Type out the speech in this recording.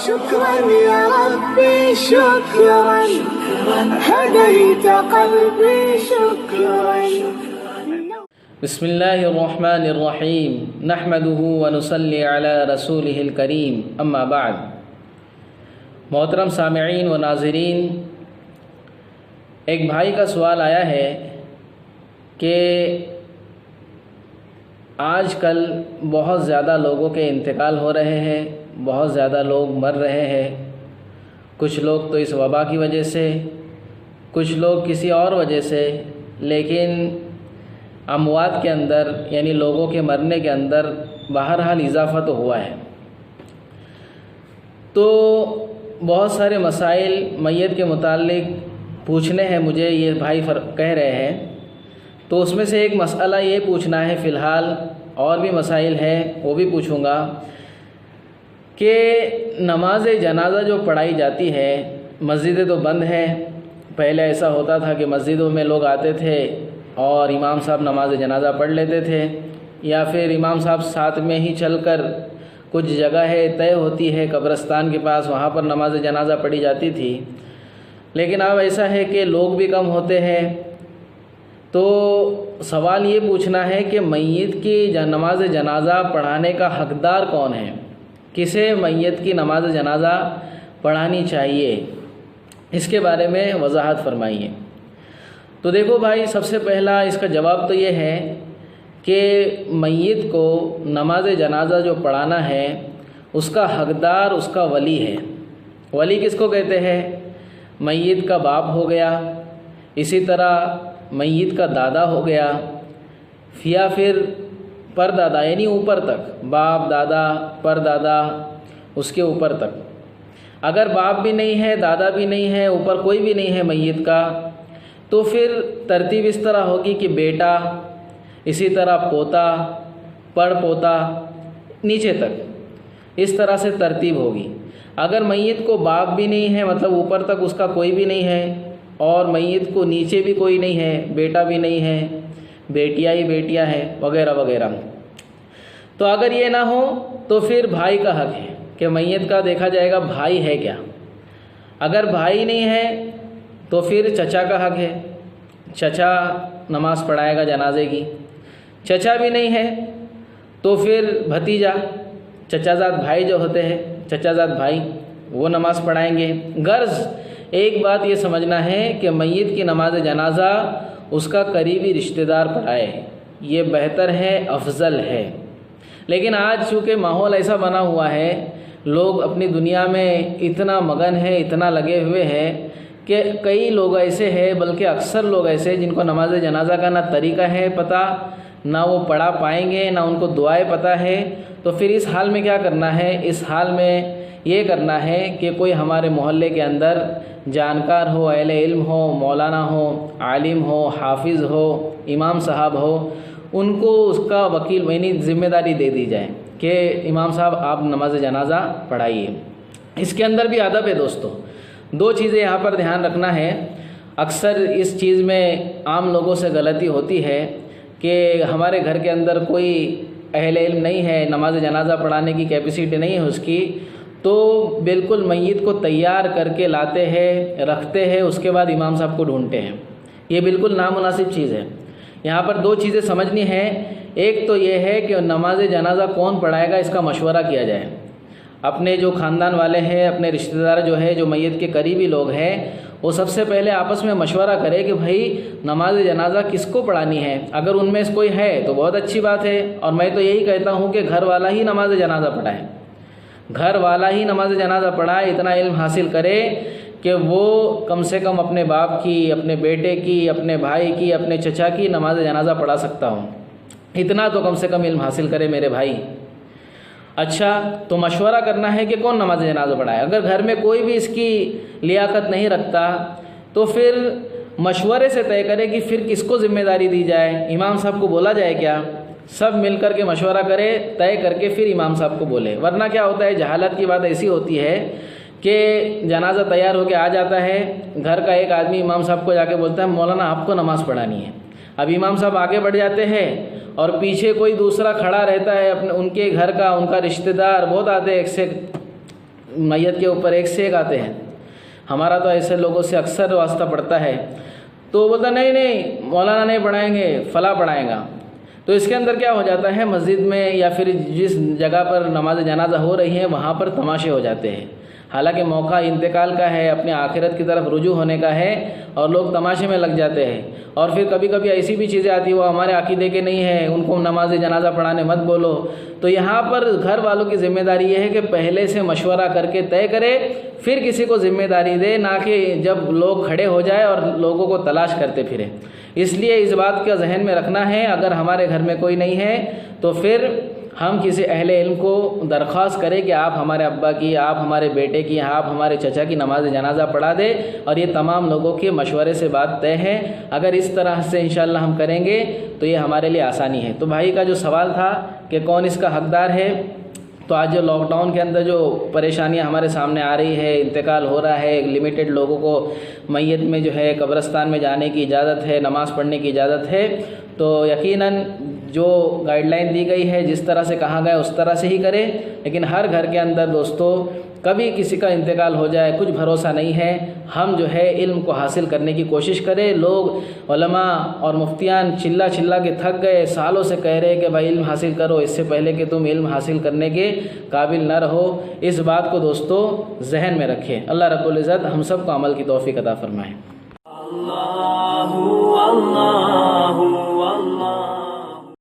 شكرا يا ربي شكرا هديت قلبي شكرا. بسم اللہ الرحمن الرحیم نحمدہ ونصلی علی رسولہ الکریم اما بعد. محترم سامعین و ناظرین، ایک بھائی کا سوال آیا ہے کہ آج کل بہت زیادہ لوگوں کے انتقال ہو رہے ہیں، بہت زیادہ لوگ مر رہے ہیں. کچھ لوگ تو اس وبا کی وجہ سے، کچھ لوگ کسی اور وجہ سے، لیکن اموات کے اندر یعنی لوگوں کے مرنے کے اندر بہرحال اضافہ تو ہوا ہے. تو بہت سارے مسائل میت کے متعلق پوچھنے ہیں مجھے، یہ بھائی کہہ رہے ہیں. تو اس میں سے ایک مسئلہ یہ پوچھنا ہے، فی الحال اور بھی مسائل ہیں وہ بھی پوچھوں گا، کہ نماز جنازہ جو پڑھائی جاتی ہے، مسجدیں تو بند ہیں. پہلے ایسا ہوتا تھا کہ مسجدوں میں لوگ آتے تھے اور امام صاحب نماز جنازہ پڑھ لیتے تھے، یا پھر امام صاحب ساتھ میں ہی چل کر کچھ جگہ ہے طے ہوتی ہے قبرستان کے پاس، وہاں پر نماز جنازہ پڑھی جاتی تھی. لیکن اب ایسا ہے کہ لوگ بھی کم ہوتے ہیں. تو سوال یہ پوچھنا ہے کہ میت کی نماز جنازہ پڑھانے کا حقدار کون ہے؟ کسے میت کی نماز جنازہ پڑھانی چاہیے؟ اس کے بارے میں وضاحت فرمائیے. تو دیکھو بھائی، سب سے پہلا اس کا جواب تو یہ ہے کہ میت کو نماز جنازہ جو پڑھانا ہے اس کا حقدار اس کا ولی ہے. ولی کس کو کہتے ہیں؟ میت کا باپ ہو گیا، اسی طرح میت کا دادا ہو گیا، یا پھر پردادا یعنی اوپر تک، باپ دادا پردادا اس کے اوپر تک. اگر باپ بھی نہیں ہے، دادا بھی نہیں ہے، اوپر کوئی بھی نہیں ہے میت کا، تو پھر ترتیب اس طرح ہوگی کہ بیٹا، اسی طرح پوتا، پڑ پوتا، نیچے تک، اس طرح سے ترتیب ہوگی. اگر میت کو باپ بھی نہیں ہے، مطلب اوپر تک اس کا کوئی بھی نہیں ہے، اور میت کو نیچے بھی کوئی نہیں ہے، بیٹا بھی نہیں ہے، بیٹیاں ہی بیٹیاں ہیں وغیرہ وغیرہ، تو اگر یہ نہ ہو تو پھر بھائی کا حق ہے کہ میت کا دیکھا جائے گا بھائی ہے کیا. اگر بھائی نہیں ہے تو پھر چچا کا حق ہے، چچا نماز پڑھائے گا جنازے کی. چچا بھی نہیں ہے تو پھر بھتیجا، چچا زاد بھائی جو ہوتے ہیں، چچا زاد بھائی، وہ نماز پڑھائیں گے. غرض ایک بات یہ سمجھنا ہے کہ میت کی نماز جنازہ اس کا قریبی رشتہ دار پڑھائے، یہ بہتر ہے، افضل ہے. لیکن آج چونکہ ماحول ایسا بنا ہوا ہے، لوگ اپنی دنیا میں اتنا مگن ہے، اتنا لگے ہوئے ہیں کہ کئی لوگ ایسے ہیں، بلکہ اکثر لوگ ایسے جن کو نماز جنازہ کا نہ طریقہ ہے پتہ، نہ وہ پڑھا پائیں گے، نہ ان کو دعائیں پتہ ہے. تو پھر اس حال میں کیا کرنا ہے؟ اس حال میں یہ کرنا ہے کہ کوئی ہمارے محلے کے اندر جانکار ہو، اہل علم ہو، مولانا ہو، عالم ہو، حافظ ہو، امام صاحب ہو، ان کو اس کا وکیل یعنی ذمہ داری دے دی جائے کہ امام صاحب آپ نماز جنازہ پڑھائیے. اس کے اندر بھی ادب ہے دوستو. دو چیزیں یہاں پر دھیان رکھنا ہے. اکثر اس چیز میں عام لوگوں سے غلطی ہوتی ہے کہ ہمارے گھر کے اندر کوئی اہل علم نہیں ہے، نماز جنازہ پڑھانے کی کیپیسٹی نہیں ہے اس کی، تو بالکل میت کو تیار کر کے لاتے ہیں، رکھتے ہیں، اس کے بعد امام صاحب کو ڈھونڈتے ہیں. یہ بالکل نامناسب چیز ہے. یہاں پر دو چیزیں سمجھنی ہیں. ایک تو یہ ہے کہ نماز جنازہ کون پڑھائے گا اس کا مشورہ کیا جائے. اپنے جو خاندان والے ہیں، اپنے رشتہ دار جو ہے، جو میت کے قریبی لوگ ہیں، وہ سب سے پہلے آپس میں مشورہ کرے کہ بھائی نماز جنازہ کس کو پڑھانی ہے. اگر ان میں سے کوئی ہے تو بہت اچھی بات ہے، اور میں تو یہی کہتا ہوں کہ گھر والا ہی نماز جنازہ پڑھائے، گھر والا ہی نماز جنازہ پڑھائے، اتنا علم حاصل کرے کہ وہ کم سے کم اپنے باپ کی، اپنے بیٹے کی، اپنے بھائی کی، اپنے چچا کی نماز جنازہ پڑھا سکتا ہوں. اتنا تو کم سے کم علم حاصل کرے میرے بھائی. اچھا، تو مشورہ کرنا ہے کہ کون نماز جنازہ پڑھائے. اگر گھر میں کوئی بھی اس کی لیاقت نہیں رکھتا تو پھر مشورے سے طے کرے کہ پھر کس کو ذمہ داری دی جائے. امام صاحب کو بولا جائے کیا؟ سب مل کر کے مشورہ کرے، طے کر کے پھر امام صاحب کو بولے. ورنہ کیا ہوتا ہے، جہالت کی بات ایسی ہوتی ہے کہ جنازہ تیار ہو کے آ جاتا ہے، گھر کا ایک آدمی امام صاحب کو جا کے بولتا ہے مولانا آپ کو نماز پڑھانی ہے. اب امام صاحب آگے بڑھ جاتے ہیں اور پیچھے کوئی دوسرا کھڑا رہتا ہے، اپنے ان کے گھر کا، ان کا رشتہ دار، بہت آتے ہیں ایک سے میت کے اوپر ایک سے ایک آتے ہیں. ہمارا تو ایسے لوگوں سے اکثر واسطہ پڑتا ہے، تو بولتا نہیں مولانا نہیں پڑھائیں گے، فلاں پڑھائیں گا. تو اس کے اندر کیا ہو جاتا ہے، مسجد میں یا پھر جس جگہ پر نماز جنازہ ہو رہی ہے وہاں پر تماشے ہو جاتے ہیں. حالانکہ موقع انتقال کا ہے، اپنے آخرت کی طرف رجوع ہونے کا ہے، اور لوگ تماشے میں لگ جاتے ہیں. اور پھر کبھی کبھی ایسی بھی چیزیں آتی ہیں وہ ہمارے عقیدے کے نہیں ہیں، ان کو نماز جنازہ پڑھانے مت بولو. تو یہاں پر گھر والوں کی ذمہ داری یہ ہے کہ پہلے سے مشورہ کر کے طے کرے، پھر کسی کو ذمہ داری دے، نہ کہ جب لوگ کھڑے ہو جائے اور لوگوں کو تلاش کرتے پھرے. اس لیے اس بات کا ذہن میں رکھنا ہے، اگر ہمارے گھر میں کوئی نہیں ہے تو پھر ہم کسی اہل علم کو درخواست کریں کہ آپ ہمارے ابا کی، آپ ہمارے بیٹے کی، آپ ہمارے چچا کی نماز جنازہ پڑھا دے. اور یہ تمام لوگوں کے مشورے سے بات طے ہے. اگر اس طرح سے انشاءاللہ ہم کریں گے تو یہ ہمارے لیے آسانی ہے. تو بھائی کا جو سوال تھا کہ کون اس کا حقدار ہے، تو آج جو لاک ڈاؤن کے اندر جو پریشانیاں ہمارے سامنے آ رہی ہے، انتقال ہو رہا ہے، لمیٹڈ لوگوں کو میت میں جو ہے قبرستان میں جانے کی اجازت ہے، نماز پڑھنے کی اجازت ہے، تو یقیناً جو گائیڈ لائن دی گئی ہے، جس طرح سے کہا گیا اس طرح سے ہی کرے. لیکن ہر گھر کے اندر دوستو کبھی کسی کا انتقال ہو جائے، کچھ بھروسہ نہیں ہے. ہم جو ہے علم کو حاصل کرنے کی کوشش کریں. لوگ علماء اور مفتیان چلا کے تھک گئے، سالوں سے کہہ رہے کہ بھائی علم حاصل کرو، اس سے پہلے کہ تم علم حاصل کرنے کے قابل نہ رہو. اس بات کو دوستو ذہن میں رکھیں. اللہ رب العزت ہم سب کو عمل کی توفیق عطا فرمائے. اللہ اللہ اللہ